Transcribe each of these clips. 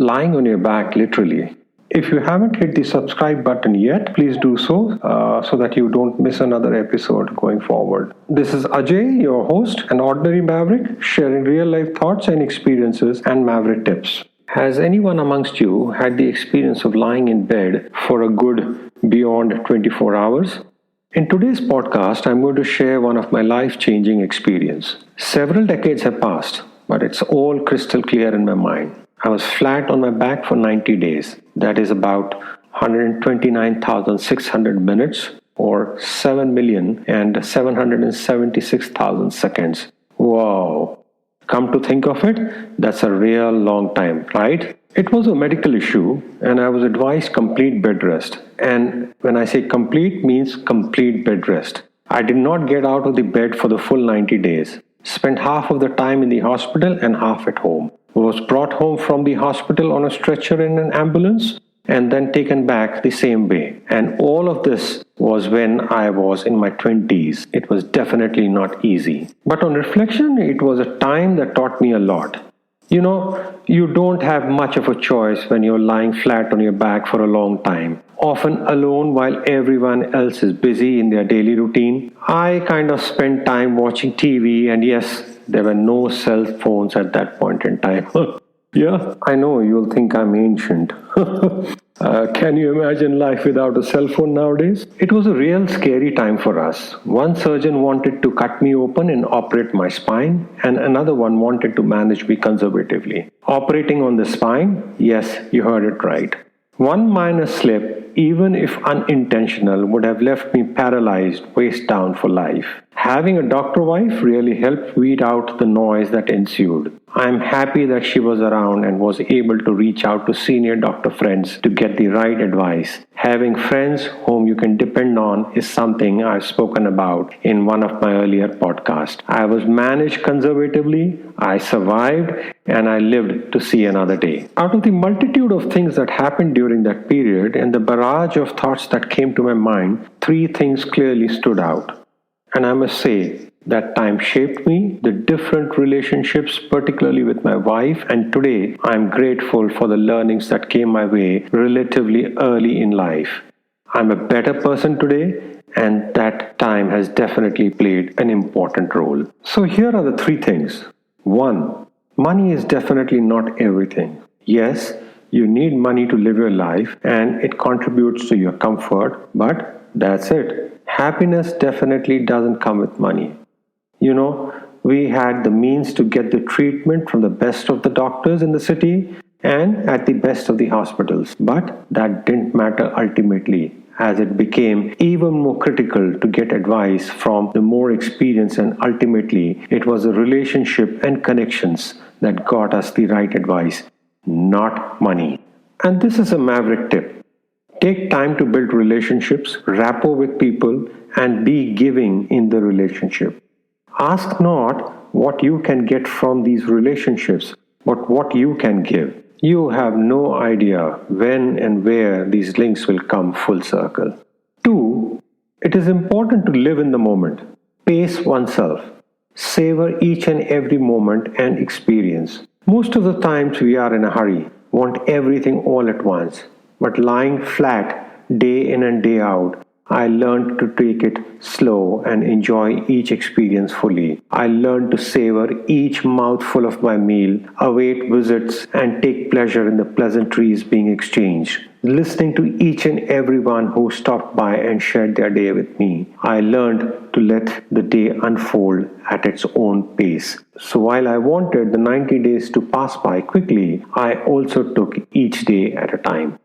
lying on your back literally. If you haven't hit the subscribe button yet, please do so that you don't miss another episode going forward. This is Ajay, your host, an ordinary maverick, sharing real life thoughts and experiences and maverick tips. Has anyone amongst you had the experience of lying in bed for a good beyond 24 hours? In today's podcast, I'm going to share one of my life-changing experience. Several decades have passed, but it's all crystal clear in my mind. I was flat on my back for 90 days. That is about 129,600 minutes or 7,776,000 seconds. Wow. Come to think of it, that's a real long time, right? It was a medical issue and I was advised complete bed rest. And when I say complete, means complete bed rest. I did not get out of the bed for the full 90 days. Spent half of the time in the hospital and half at home. Was brought home from the hospital on a stretcher in an ambulance and then taken back the same way. And all of this was when I was in my 20s. It was definitely not easy. But on reflection, it was a time that taught me a lot. You know, you don't have much of a choice when you're lying flat on your back for a long time, often alone while everyone else is busy in their daily routine. I kind of spent time watching TV, and yes, there were no cell phones at that point in time. Yeah, I know you'll think I'm ancient. Can you imagine life without a cell phone nowadays? It was a real scary time for us. One surgeon wanted to cut me open and operate my spine, and another one wanted to manage me conservatively. Operating on the spine? Yes, you heard it right. One minor slip, even if unintentional, would have left me paralyzed, waist down for life. Having a doctor wife really helped weed out the noise that ensued. I'm happy that she was around and was able to reach out to senior doctor friends to get the right advice. Having friends whom you can depend on is something I've spoken about in one of my earlier podcasts. I was managed conservatively, I survived, and I lived to see another day. Out of the multitude of things that happened during that period and the barrage of thoughts that came to my mind, three things clearly stood out. And I must say, that time shaped me, the different relationships, particularly with my wife, and today I'm grateful for the learnings that came my way relatively early in life. I'm a better person today, and that time has definitely played an important role. So here are the three things. 1. Money is definitely not everything. Yes, you need money to live your life, and it contributes to your comfort, but that's it. Happiness definitely doesn't come with money. You know, we had the means to get the treatment from the best of the doctors in the city and at the best of the hospitals. But that didn't matter ultimately, as it became even more critical to get advice from the more experienced, and ultimately it was the relationship and connections that got us the right advice, not money. And this is a maverick tip. Take time to build relationships, rapport with people, and be giving in the relationship. Ask not what you can get from these relationships, but what you can give. You have no idea when and where these links will come full circle. 2. It is important to live in the moment. Pace oneself. Savor each and every moment and experience. Most of the times we are in a hurry, want everything all at once. But lying flat day in and day out, I learned to take it slow and enjoy each experience fully. I learned to savor each mouthful of my meal, await visits, and take pleasure in the pleasantries being exchanged. Listening to each and everyone who stopped by and shared their day with me, I learned to let the day unfold at its own pace. So while I wanted the 90 days to pass by quickly, I also took each day at a time.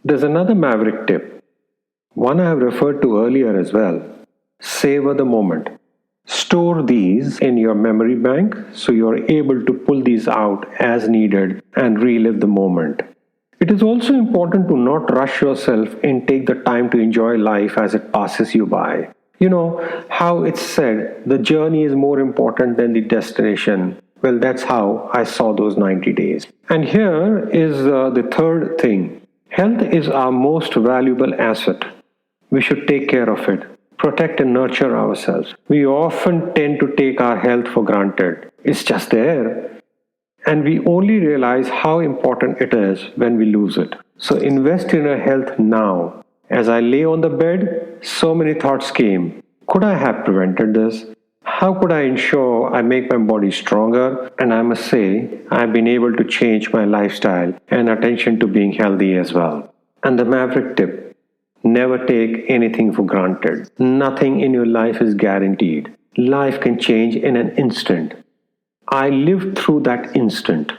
There's another maverick tip. One I have referred to earlier as well. Savor the moment. Store these in your memory bank so you're able to pull these out as needed and relive the moment. It is also important to not rush yourself and take the time to enjoy life as it passes you by. You know how it's said, the journey is more important than the destination. Well, that's how I saw those 90 days. And here is the third thing. Health is our most valuable asset. We should take care of it, protect and nurture ourselves. We often tend to take our health for granted. It's just there. And we only realize how important it is when we lose it. So invest in your health now. As I lay on the bed, so many thoughts came. Could I have prevented this? How could I ensure I make my body stronger? And I must say, I've been able to change my lifestyle and attention to being healthy as well. And the maverick tip: never take anything for granted. Nothing in your life is guaranteed. Life can change in an instant. I lived through that instant,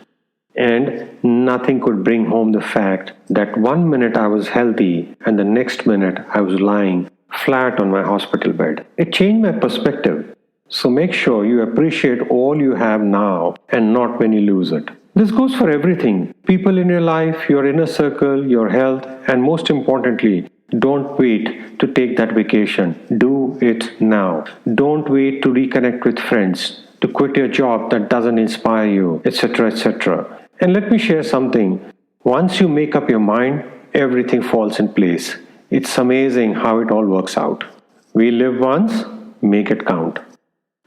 and nothing could bring home the fact that 1 minute I was healthy and the next minute I was lying flat on my hospital bed. It changed my perspective. So make sure you appreciate all you have now and not when you lose it. This goes for everything: people in your life, your inner circle, your health, and most importantly, don't wait to take that vacation. Do it now. Don't wait to reconnect with friends, to quit your job that doesn't inspire you, etc., etc. And let me share something. Once you make up your mind, everything falls in place. It's amazing how it all works out. We live once, make it count.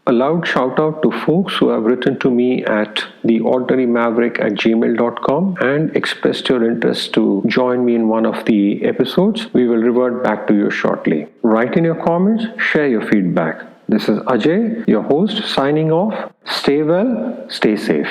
A loud shout out to folks who have written to me at theordinarymaverick@gmail.com and expressed your interest to join me in one of the episodes. We will revert back to you shortly. Write in your comments, share your feedback. This is Ajay, your host, signing off. Stay well, stay safe.